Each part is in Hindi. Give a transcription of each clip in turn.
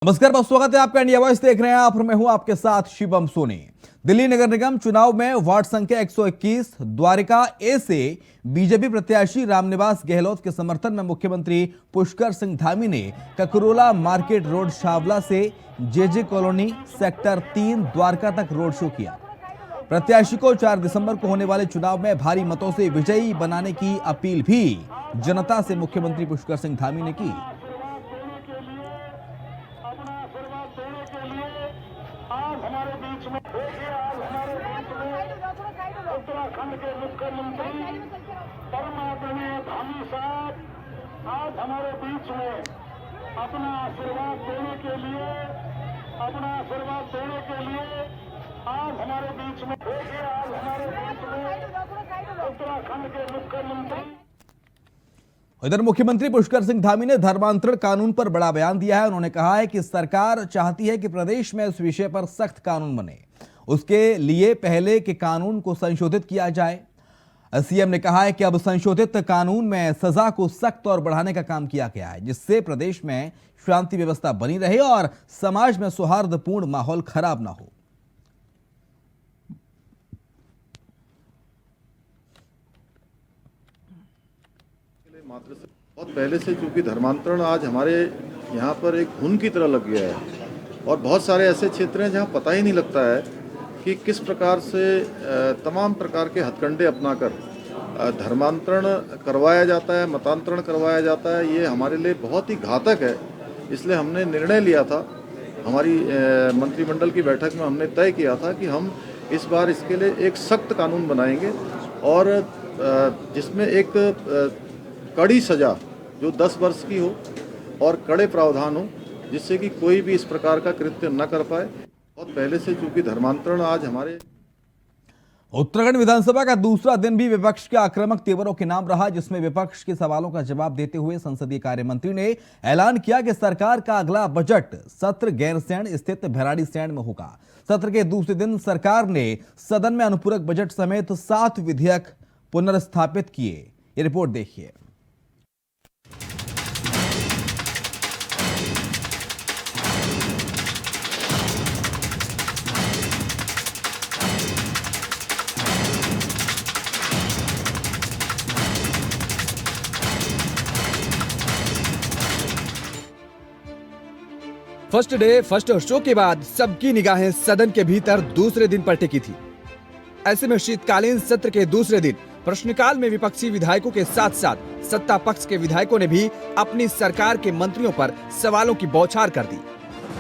नमस्कार, बहुत स्वागत है आपका। इंडिया वॉइस देख रहे हैं आप और मैं हूं आपके साथ शिवम सोनी। दिल्ली नगर निगम चुनाव में वार्ड संख्या 121 द्वारिका ए से बीजेपी प्रत्याशी रामनिवास गहलोत के समर्थन में मुख्यमंत्री पुष्कर सिंह धामी ने ककरोला मार्केट रोड शावला से जेजे कॉलोनी सेक्टर 3 द्वारका तक रोड शो किया। प्रत्याशी को 4 दिसंबर को होने वाले चुनाव में भारी मतों से विजयी बनाने की अपील भी जनता से मुख्यमंत्री पुष्कर सिंह धामी ने की। उत्तराखंड के मुख्यमंत्री परमादरणीय धामी साहब आज हमारे बीच में अपना आशीर्वाद देने के लिए आज हमारे बीच में उत्तराखंड के मुख्यमंत्री। इधर मुख्यमंत्री पुष्कर सिंह धामी ने धर्मांतरण कानून पर बड़ा बयान दिया है। उन्होंने कहा है कि सरकार चाहती है कि प्रदेश में इस विषय पर सख्त कानून बने, उसके लिए पहले के कानून को संशोधित किया जाए। सीएम ने कहा है कि अब संशोधित कानून में सजा को सख्त और बढ़ाने का काम किया गया है, जिससे प्रदेश में शांति व्यवस्था बनी रहे और समाज में सौहार्दपूर्ण माहौल खराब ना हो। बहुत पहले से चूंकि धर्मांतरण आज हमारे यहाँ पर एक घुन की तरह लग गया है और बहुत सारे ऐसे क्षेत्र हैं जहाँ पता ही नहीं लगता है कि किस प्रकार से तमाम प्रकार के हथकंडे अपनाकर धर्मांतरण करवाया जाता है, मतांतरण करवाया जाता है। ये हमारे लिए बहुत ही घातक है। इसलिए हमने निर्णय लिया था, हमारी मंत्रिमंडल की बैठक में हमने तय किया था कि हम इस बार इसके लिए एक सख्त कानून बनाएंगे और जिसमें एक कड़ी सज़ा जो 10 वर्ष की हो और कड़े प्रावधान हो, जिससे कि कोई भी इस प्रकार का कृत्य न कर पाए। बहुत पहले से चूंकि धर्मांतरण आज हमारे उत्तराखंड विधानसभा का दूसरा दिन भी विपक्ष के आक्रामक तेवरों के नाम रहा, जिसमें विपक्ष के सवालों का जवाब देते हुए संसदीय कार्य मंत्री ने ऐलान किया कि सरकार का अगला बजट सत्र गैरसैंण स्थित भैराड़ीसैंण में होगा। सत्र के दूसरे दिन सरकार ने सदन में अनुपूरक बजट समेत 7 विधेयक पुनर्स्थापित किए। ये रिपोर्ट देखिए। फर्स्ट डे फर्स्ट शो के बाद सबकी निगाहें सदन के भीतर दूसरे दिन पर टिकी थी। ऐसे में शीतकालीन सत्र के दूसरे दिन प्रश्नकाल में विपक्षी विधायकों के साथ साथ सत्ता पक्ष के विधायकों ने भी अपनी सरकार के मंत्रियों पर सवालों की बौछार कर दी।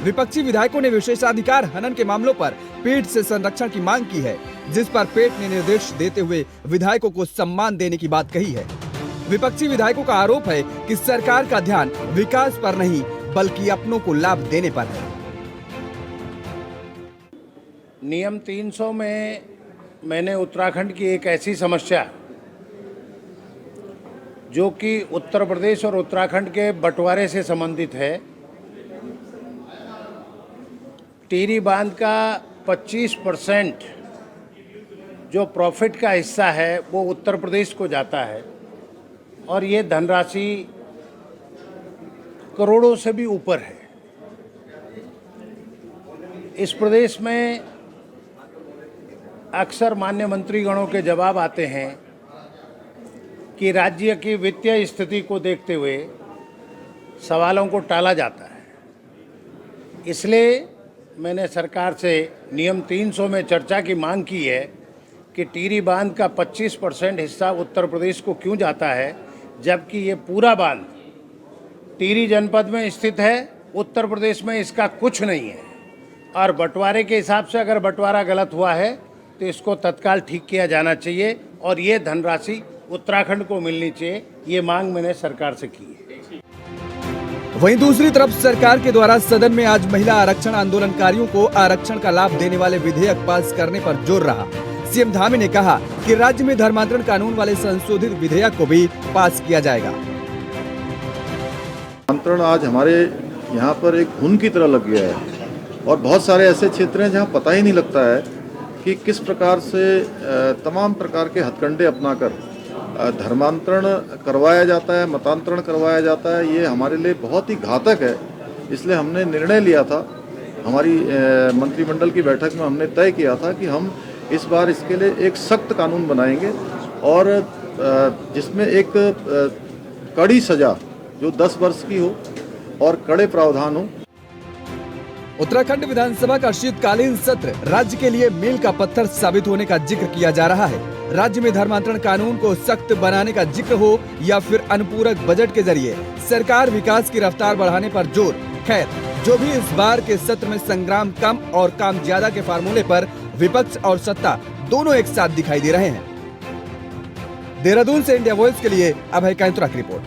विपक्षी विधायकों ने विशेषाधिकार हनन के मामलों पर पीठ से संरक्षण की मांग की है, जिस पर पीठ ने निर्देश देते हुए विधायकों को सम्मान देने की बात कही है। विपक्षी विधायकों का आरोप है कि सरकार का ध्यान विकास पर नहीं बल्कि अपनों को लाभ देने पर है। नियम 300 में मैंने उत्तराखंड की एक ऐसी समस्या जो कि उत्तर प्रदेश और उत्तराखंड के बंटवारे से संबंधित है, टिहरी बांध का 25% जो प्रॉफिट का हिस्सा है वो उत्तर प्रदेश को जाता है और ये धनराशि करोड़ों से भी ऊपर है। इस प्रदेश में अक्सर मान्य मंत्रीगणों के जवाब आते हैं कि राज्य की वित्तीय स्थिति को देखते हुए सवालों को टाला जाता है। इसलिए मैंने सरकार से नियम 300 में चर्चा की मांग की है कि टिहरी बांध का 25% हिस्सा उत्तर प्रदेश को क्यों जाता है, जबकि ये पूरा बांध टिहरी जनपद में स्थित है, उत्तर प्रदेश में इसका कुछ नहीं है। और बंटवारे के हिसाब से अगर बंटवारा गलत हुआ है तो इसको तत्काल ठीक किया जाना चाहिए और ये धनराशि उत्तराखंड को मिलनी चाहिए। ये मांग मैंने सरकार से की है। वहीं दूसरी तरफ सरकार के द्वारा सदन में आज महिला आरक्षण आंदोलनकारियों को आरक्षण का लाभ देने वाले विधेयक पास करने पर जोर रहा। सीएम धामी ने कहा कि राज्य में धर्मांतरण कानून वाले संशोधित विधेयक को भी पास किया जाएगा। धर्मांतरण आज हमारे यहाँ पर एक घुन की तरह लग गया है और बहुत सारे ऐसे क्षेत्र हैं जहाँ पता ही नहीं लगता है कि किस प्रकार से तमाम प्रकार के हथकंडे अपनाकर धर्मांतरण करवाया जाता है, मतांतरण करवाया जाता है। ये हमारे लिए बहुत ही घातक है। इसलिए हमने निर्णय लिया था, हमारी मंत्रिमंडल की बैठक में हमने तय किया था कि हम इस बार इसके लिए एक सख्त कानून बनाएंगे और जिसमें एक कड़ी सज़ा जो 10 वर्ष की हो और कड़े प्रावधान हो। उत्तराखंड विधानसभा का शीतकालीन सत्र राज्य के लिए मील का पत्थर साबित होने का जिक्र किया जा रहा है। राज्य में धर्मांतरण कानून को सख्त बनाने का जिक्र हो या फिर अनुपूरक बजट के जरिए सरकार विकास की रफ्तार बढ़ाने पर जोर। खैर, जो भी इस बार के सत्र में संग्राम कम और काम ज्यादा के फार्मूले पर विपक्ष और सत्ता दोनों एक साथ दिखाई दे रहे हैं। देहरादून से इंडिया वॉइस के लिए अभय कैंतुरा की रिपोर्ट।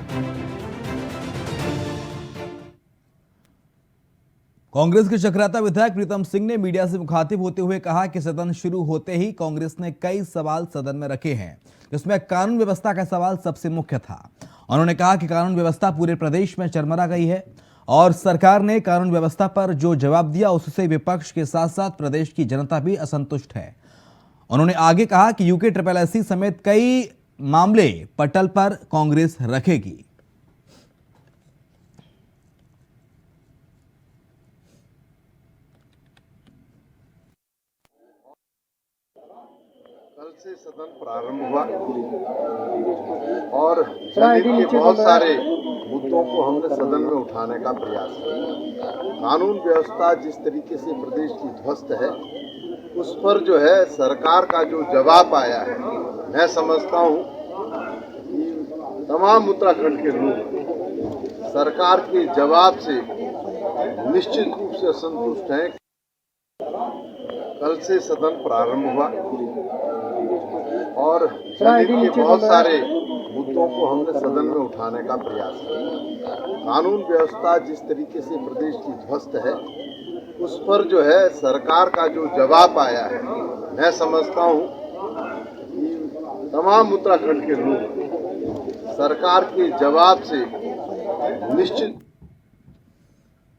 कांग्रेस के चक्राता विधायक प्रीतम सिंह ने मीडिया से मुखातिब होते हुए कहा कि सदन शुरू होते ही कांग्रेस ने कई सवाल सदन में रखे हैं, जिसमें कानून व्यवस्था का सवाल सबसे मुख्य था। उन्होंने कहा कि कानून व्यवस्था पूरे प्रदेश में चरमरा गई है और सरकार ने कानून व्यवस्था पर जो जवाब दिया उससे विपक्ष के साथ साथ प्रदेश की जनता भी असंतुष्ट है। उन्होंने आगे कहा कि यूके SSSC समेत कई मामले पटल पर कांग्रेस रखेगी। कल से सदन प्रारंभ हुआ और जनहित के बहुत सारे मुद्दों को हमने सदन में उठाने का प्रयास किया। कानून व्यवस्था जिस तरीके से प्रदेश की ध्वस्त है, उस पर जो है सरकार का जो जवाब आया है, मैं समझता हूँ कि तमाम उत्तराखंड के लोग सरकार के जवाब से निश्चित रूप से असंतुष्ट हैं। कल से सदन प्रारंभ हुआ और जनहित के बहुत सारे मुद्दों को हमने सदन में उठाने का प्रयास किया। कानून व्यवस्था जिस तरीके से प्रदेश की ध्वस्त है, उस पर जो है सरकार का जो जवाब आया है, मैं समझता हूँ कि तमाम उत्तराखंड के लोग सरकार के जवाब से निश्चित।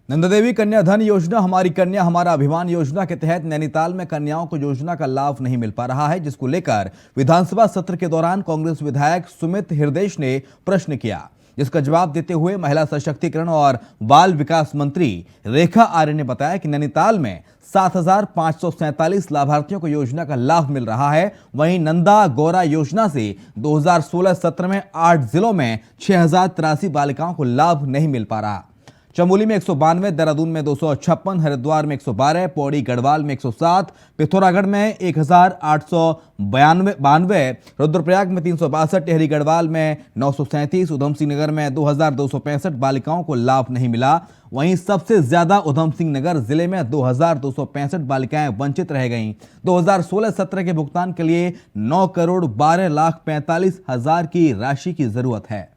नंदा देवी कन्या धन योजना हमारी कन्या हमारा अभिमान योजना के तहत नैनीताल में कन्याओं को योजना का लाभ नहीं मिल पा रहा है, जिसको लेकर विधानसभा सत्र के दौरान कांग्रेस विधायक सुमित हृदयेश ने प्रश्न किया, जिसका जवाब देते हुए महिला सशक्तिकरण और बाल विकास मंत्री रेखा आर्य ने बताया कि नैनीताल में 7,547 लाभार्थियों को योजना का लाभ मिल रहा है। वहीं नंदा गौरा योजना से 2016-17 में 8 जिलों में 6,083 बालिकाओं को लाभ नहीं मिल पा रहा। चमोली में 192, देहरादून में 256, हरिद्वार में 112, पौड़ी गढ़वाल में 107, पिथौरागढ़ में 1,892, रुद्रप्रयाग में 362, टिहरी गढ़वाल में 937, उधमसिंह नगर में 2,265 बालिकाओं को लाभ नहीं मिला। वहीं सबसे ज्यादा उधमसिंह नगर जिले में 2,265 बालिकाएं वंचित रह गईं। 2016-17 के भुगतान के लिए 9,12,45,000 की राशि की जरूरत है।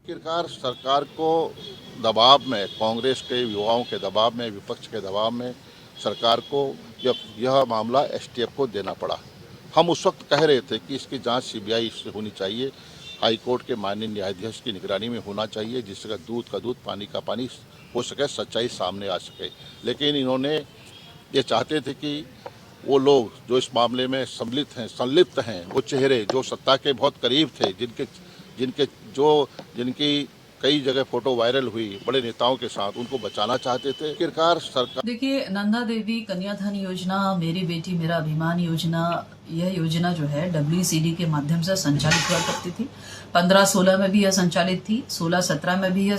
आखिरकार सरकार को दबाव में, कांग्रेस के युवाओं के दबाव में, विपक्ष के दबाव में सरकार को यह मामला एसटीएफ को देना पड़ा। हम उस वक्त कह रहे थे कि इसकी जांच सीबीआई से होनी चाहिए, हाई कोर्ट के माननीय न्यायाधीश की निगरानी में होना चाहिए, जिससे दूध का दूध पानी का पानी हो सके, सच्चाई सामने आ सके। लेकिन इन्होंने ये चाहते थे कि वो लोग जो इस मामले में संलिप्त हैं, वो चेहरे जो सत्ता के बहुत करीब थे, जिनकी कई जगह फोटो वायरल हुई बड़े नेताओं के साथ, उनको बचाना चाहते थे। आखिरकार सरकार देखिए, नंदा देवी कन्या धन योजना, मेरी बेटी मेरा अभिमान योजना, यह योजना जो है WCD के माध्यम से संचालित हुआ करती थी। 15-16 में भी यह संचालित थी, 16-17 में भी यह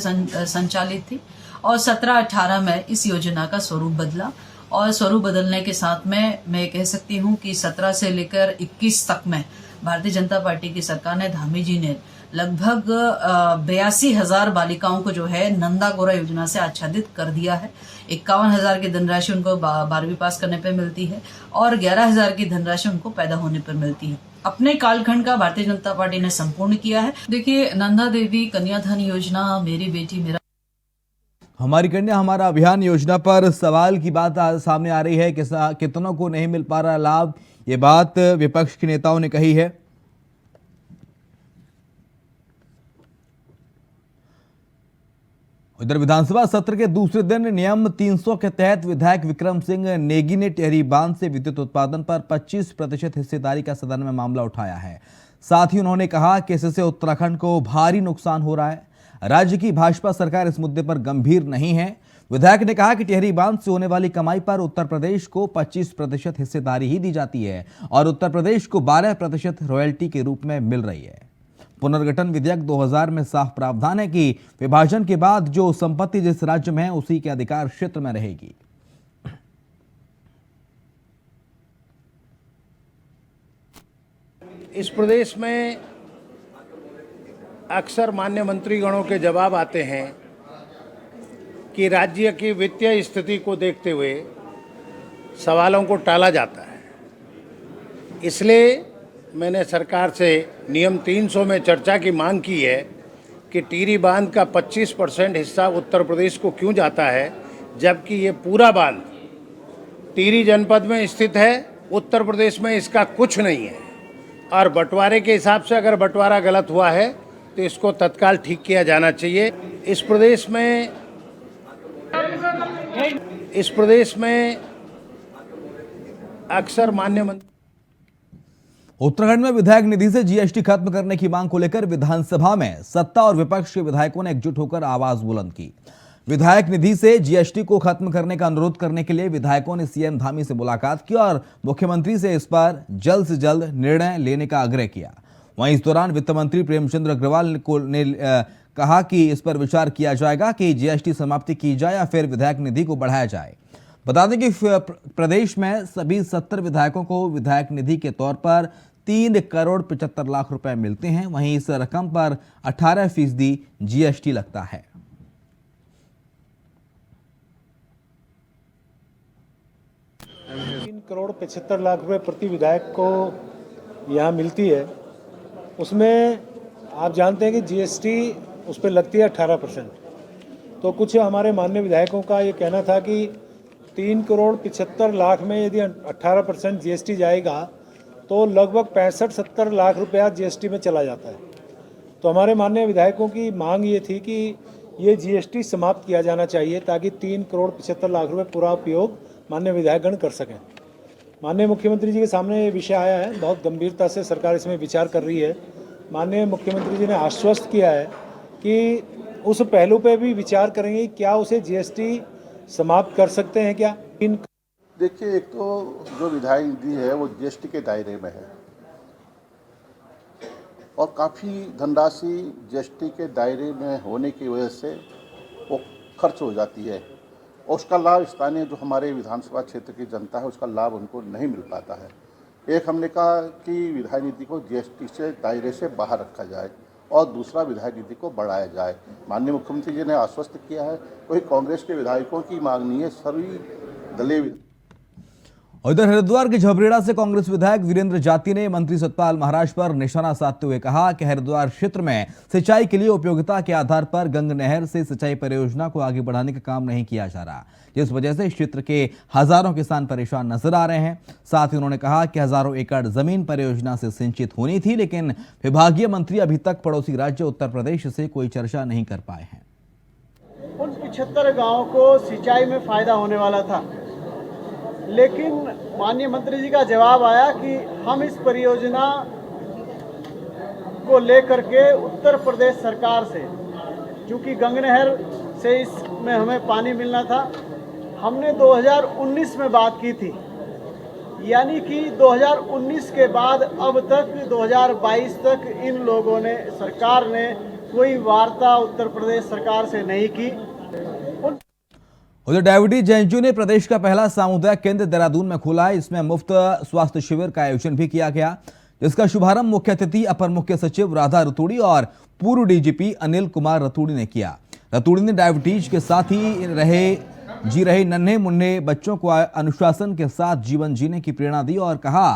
संचालित थी और 17-18 में इस योजना का स्वरूप बदला। और स्वरूप बदलने के साथ में मैं कह सकती हूँ कि 17 से लेकर 21 तक में भारतीय जनता पार्टी की सरकार ने, धामी जी ने लगभग 82,000 बालिकाओं को जो है नंदा गौरा योजना से आच्छादित कर दिया है। 51,000 की धनराशि उनको 12वीं पास करने पर मिलती है और 11,000 की धनराशि उनको पैदा होने पर मिलती है। अपने कालखंड का भारतीय जनता पार्टी ने संपूर्ण किया है। देखिए, नंदा देवी कन्या धन योजना, मेरी बेटी मेरा हमारी कन्या हमारा अभियान योजना पर सवाल की बात सामने आ रही है कि कितनों को नहीं मिल पा रहा लाभ। ये बात विपक्ष के नेताओं ने कही है। उधर विधानसभा सत्र के दूसरे दिन नियम 300 के तहत विधायक विक्रम सिंह नेगी ने टिहरी बांध से विद्युत उत्पादन पर 25% हिस्सेदारी का सदन में मामला उठाया है। साथ ही उन्होंने कहा कि इससे उत्तराखंड को भारी नुकसान हो रहा है। राज्य की भाजपा सरकार इस मुद्दे पर गंभीर नहीं है। विधायक ने कहा कि टिहरी बांध से होने वाली कमाई पर उत्तर प्रदेश को 25% हिस्सेदारी ही दी जाती है और उत्तर प्रदेश को 12% रॉयल्टी के रूप में मिल रही है। पुनर्गठन विधेयक 2000 में साफ प्रावधान है कि विभाजन के बाद जो संपत्ति जिस राज्य में है उसी के अधिकार क्षेत्र में रहेगी। इस प्रदेश में अक्सर मान्य मंत्रीगणों के जवाब आते हैं कि राज्य की वित्तीय स्थिति को देखते हुए सवालों को टाला जाता है। इसलिए मैंने सरकार से नियम 300 में चर्चा की मांग की है कि टिहरी बांध का 25% हिस्सा उत्तर प्रदेश को क्यों जाता है, जबकि ये पूरा बांध टिहरी जनपद में स्थित है, उत्तर प्रदेश में इसका कुछ नहीं है। और बंटवारे के हिसाब से अगर बंटवारा गलत हुआ है तो इसको तत्काल ठीक किया जाना चाहिए। इस प्रदेश में अक्सर मान्य मंत्री उत्तराखंड में विधायक निधि से जीएसटी खत्म करने की मांग को लेकर विधानसभा में सत्ता और विपक्ष के विधायकों ने एकजुट होकर आवाज बुलंद की। विधायक निधि से जीएसटी को खत्म करने का अनुरोध करने के लिए विधायकों ने सीएम धामी से मुलाकात की और मुख्यमंत्री से इस पर जल्द से जल्द निर्णय लेने का आग्रह किया। वहीं इस दौरान वित्त मंत्री प्रेमचंद्र अग्रवाल ने कहा कि इस पर विचार किया जाएगा कि जीएसटी समाप्ति की जाए या फिर विधायक निधि को बढ़ाया जाए। बता दें कि प्रदेश में सभी 70 विधायकों को विधायक निधि के तौर पर 3 करोड़ 75 लाख रुपए मिलते हैं। वहीं इस रकम पर 18% जीएसटी लगता है। 3 करोड़ 75 लाख रुपए प्रति विधायक को यहाँ मिलती है। उसमें आप जानते हैं कि जीएसटी उस पर लगती है 18%। तो कुछ हमारे माननीय विधायकों का ये कहना था कि 3 करोड़ 75 लाख में यदि 18% जीएसटी जाएगा तो लगभग 65-70 लाख रुपया जीएसटी में चला जाता है। तो हमारे माननीय विधायकों की मांग ये थी कि ये जीएसटी समाप्त किया जाना चाहिए ताकि 3 करोड़ 75 लाख रुपए पूरा उपयोग माननीय विधायकगण कर सकें। माननीय मुख्यमंत्री जी के सामने ये विषय आया है, बहुत गंभीरता से सरकार इसमें विचार कर रही है। माननीय मुख्यमंत्री जी ने आश्वस्त किया है कि उस पहलू पे भी विचार करेंगे, क्या उसे जीएसटी समाप्त कर सकते हैं क्या। देखिए, एक तो जो विधायक निधि है वो जीएसटी के दायरे में है और काफ़ी धनराशि जीएसटी के दायरे में होने की वजह से वो खर्च हो जाती है और उसका लाभ स्थानीय जो हमारे विधानसभा क्षेत्र की जनता है उसका लाभ उनको नहीं मिल पाता है। एक हमने कहा कि विधायक निधि को जीएसटी से दायरे से बाहर रखा जाए और दूसरा विधायक निधि को बढ़ाया जाए। माननीय मुख्यमंत्री जी ने आश्वस्त किया है, कोई कांग्रेस के विधायकों की मांग नहीं है, सभी दलीय। उधर हरिद्वार के झबरेड़ा से कांग्रेस विधायक वीरेंद्र जाती ने मंत्री सतपाल महाराज पर निशाना साधते हुए कहा कि हरिद्वार क्षेत्र में सिंचाई के लिए उपयोगिता के आधार पर गंग नहर से सिंचाई परियोजना को आगे बढ़ाने का काम नहीं किया जा रहा, जिस वजह से इस क्षेत्र के हजारों किसान परेशान नजर आ रहे हैं। साथ ही उन्होंने कहा कि हजारों एकड़ जमीन परियोजना से सिंचित होनी थी, लेकिन विभागीय मंत्री अभी तक पड़ोसी राज्य उत्तर प्रदेश से कोई चर्चा नहीं कर पाए हैं। उन 75 गाँव को सिंचाई में फायदा होने वाला था, लेकिन माननीय मंत्री जी का जवाब आया कि हम इस परियोजना को लेकर के उत्तर प्रदेश सरकार से, क्योंकि गंग नहर से इसमें हमें पानी मिलना था, हमने 2019 में बात की थी, यानी कि 2019 के बाद अब तक 2022 तक इन लोगों ने, सरकार ने कोई वार्ता उत्तर प्रदेश सरकार से नहीं की। उधर डायबिटीज जेएनयू ने प्रदेश का पहला सामुदायिक केंद्र देहरादून में खोला है। इसमें मुफ्त स्वास्थ्य शिविर का आयोजन भी किया गया, जिसका शुभारंभ मुख्य अतिथि अपर मुख्य सचिव राधा रतूड़ी और पूर्व डीजीपी अनिल कुमार रतूड़ी ने किया। रतूड़ी ने डायबिटीज के साथ ही जी रहे नन्हे मुन्ने बच्चों को अनुशासन के साथ जीवन जीने की प्रेरणा दी और कहा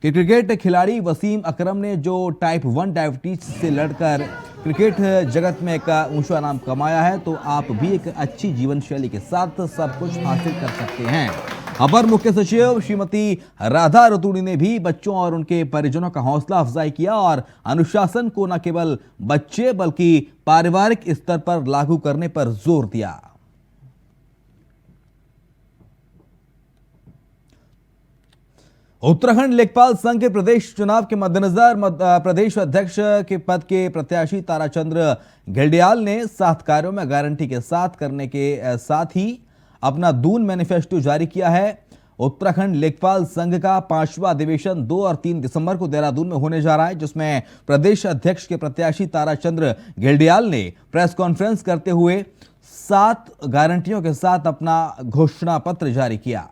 कि क्रिकेट खिलाड़ी वसीम अकरम ने जो टाइप 1 डायबिटीज से लड़कर क्रिकेट जगत में एक ऊंचा नाम कमाया है, तो आप भी एक अच्छी जीवन शैली के साथ सब कुछ हासिल कर सकते हैं। अपर मुख्य सचिव श्रीमती राधा रतूड़ी ने भी बच्चों और उनके परिजनों का हौसला अफजाई किया और अनुशासन को न केवल बच्चे बल्कि पारिवारिक स्तर पर लागू करने पर जोर दिया। उत्तराखंड लेखपाल संघ के प्रदेश चुनाव के मद्देनजर प्रदेश अध्यक्ष के पद के प्रत्याशी ताराचंद्र घेल्डियाल ने 7 कार्यों में गारंटी के साथ करने के साथ ही अपना दून मैनिफेस्टो जारी किया है। उत्तराखंड लेखपाल संघ का 5वां अधिवेशन 2 और 3 दिसंबर को देहरादून में होने जा रहा है, जिसमें प्रदेश अध्यक्ष के प्रत्याशी ताराचंद्र घेल्डियाल ने प्रेस कॉन्फ्रेंस करते हुए 7 गारंटियों के साथ अपना घोषणा पत्र जारी किया।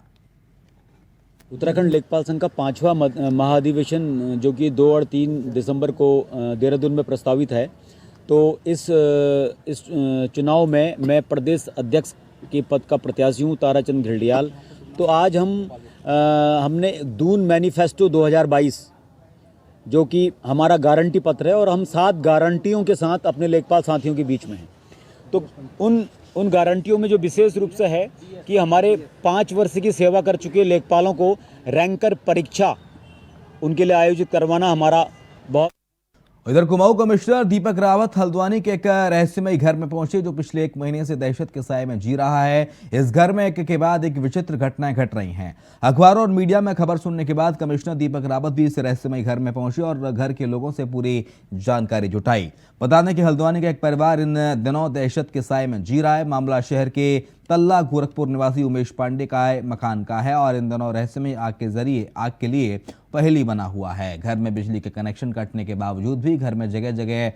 उत्तराखंड लेखपाल संघ का 5वां महाधिवेशन जो कि 2 और 3 दिसंबर को देहरादून में प्रस्तावित है, तो इस चुनाव में मैं प्रदेश अध्यक्ष के पद का प्रत्याशी हूँ, ताराचंद्र घेल्डियाल। तो आज हमने दून मैनिफेस्टो 2022 जो कि हमारा गारंटी पत्र है और हम 7 गारंटियों के साथ अपने लेखपाल साथियों के बीच में हैं। तो उन गारंटियों में जो विशेष रूप से है कि हमारे 5 वर्ष की सेवा कर चुके लेखपालों को रैंकर परीक्षा उनके लिए आयोजित करवाना हमारा बहुत। इधर कुमाऊं कमिश्नर दीपक रावत हल्द्वानी के एक रहस्यमयी घर में पहुंचे, जो पिछले 1 महीने से दहशत के साए में जी रहा है। इस घर में एक के बाद एक विचित्र घटनाएं घट रही हैं। अखबारों और मीडिया में खबर सुनने के बाद कमिश्नर दीपक रावत भी इस रहस्यमयी घर में पहुंचे और घर के लोगों से पूरी जानकारी जुटाई। बता दें कि हल्द्वानी का एक परिवार इन दिनों दहशत के साए में जी रहा है। मामला शहर के तल्ला गोरखपुर निवासी उमेश पांडे का मकान का है और इन दिनों रहस्यमयी आग के लिए पहेली बना हुआ है। घर में बिजली के कनेक्शन कटने के बावजूद भी घर में जगह जगह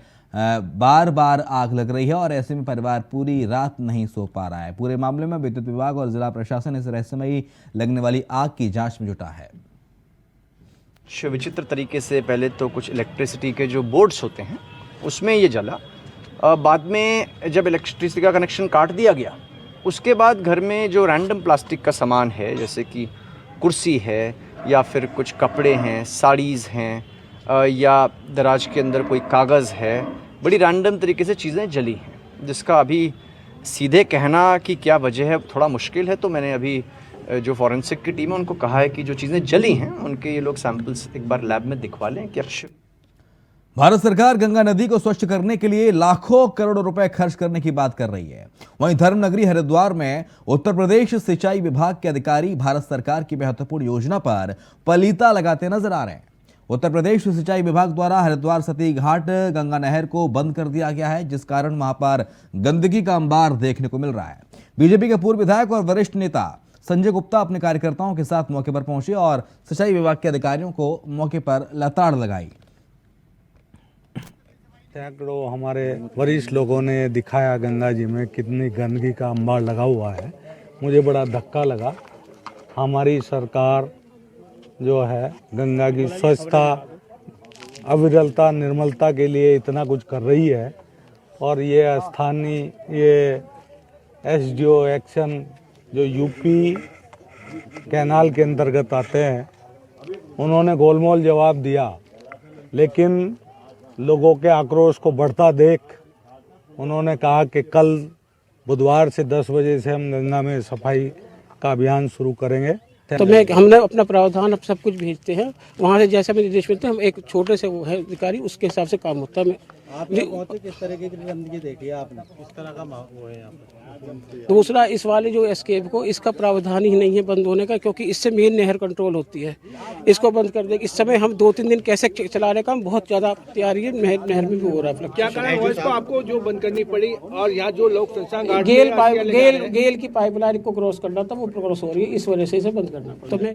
बार बार आग लग रही है और ऐसे में परिवार पूरी रात नहीं सो पा रहा है। पूरे मामले में विद्युत विभाग और जिला प्रशासन इस रहस्यमयी लगने वाली आग की जांच में जुटा है। विचित्र तरीके से पहले तो कुछ इलेक्ट्रिसिटी के जो बोर्ड्स होते हैं उसमें ये जला। बाद में जब इलेक्ट्रिसिटी का कनेक्शन काट दिया गया, उसके बाद घर में जो रैंडम प्लास्टिक का सामान है, जैसे कि कुर्सी है या फिर कुछ कपड़े हैं, साड़ीज़ हैं या दराज के अंदर कोई कागज़ है, बड़ी रैंडम तरीके से चीज़ें जली हैं, जिसका अभी सीधे कहना कि क्या वजह है थोड़ा मुश्किल है। तो मैंने अभी जो फॉरेंसिक की टीम है उनको कहा है कि जो चीज़ें जली हैं उनके ये लोग सैंपल्स एक बार लैब में दिखवा लें कि अक्सर। भारत सरकार गंगा नदी को स्वच्छ करने के लिए लाखों करोड़ों रुपए खर्च करने की बात कर रही है। वहीं धर्मनगरी हरिद्वार में उत्तर प्रदेश सिंचाई विभाग के अधिकारी भारत सरकार की महत्वपूर्ण योजना पर पलीता लगाते नजर आ रहे हैं। उत्तर प्रदेश सिंचाई विभाग द्वारा हरिद्वार सती घाट गंगा नहर को बंद कर दिया गया है, जिस कारण वहां पर गंदगी का अंबार देखने को मिल रहा है। बीजेपी के पूर्व विधायक और वरिष्ठ नेता संजय गुप्ता अपने कार्यकर्ताओं के साथ मौके पर पहुंचे और सिंचाई विभाग के अधिकारियों को मौके पर लताड़ लगाई। सैकड़ों हमारे वरिष्ठ लोगों ने दिखाया गंगा जी में कितनी गंदगी का अंबार लगा हुआ है। मुझे बड़ा धक्का लगा। हमारी सरकार जो है गंगा की स्वच्छता, अविरलता, निर्मलता के लिए इतना कुछ कर रही है और ये स्थानीय ये एसडीओ एक्शन जो यूपी कैनाल के अंतर्गत आते हैं, उन्होंने गोलमोल जवाब दिया, लेकिन लोगों के आक्रोश को बढ़ता देख उन्होंने कहा कि कल बुधवार से 10 बजे से हम गंगा में सफाई का अभियान शुरू करेंगे। तो हमने अपना प्रावधान अब सब कुछ भेजते हैं वहाँ से, जैसे हमें निर्देश मिलते हैं, हम एक छोटे से वो है अधिकारी, उसके हिसाब से काम होता है। किस तरीके की गंदगी देखी है आपने, किस तरह का वो है यहाँ पर? दूसरा, इस वाले जो एस्केप को, इसका प्रावधान ही नहीं है बंद होने का, क्योंकि इससे मेन नहर कंट्रोल होती है। इसको बंद कर देंगे। इस समय हम 2-3 दिन कैसे चला रहे काम, बहुत ज्यादा तैयारी है। नहर में भी हो रहा है। क्या कारण है इसको आपको जो बंद करनी पड़ी? और यहाँ जो लोग गेल की पाइपलाइन को क्रॉस करना था, वो क्रॉस हो रही है, इस वजह से इसे बंद करना पड़ा। तो मैं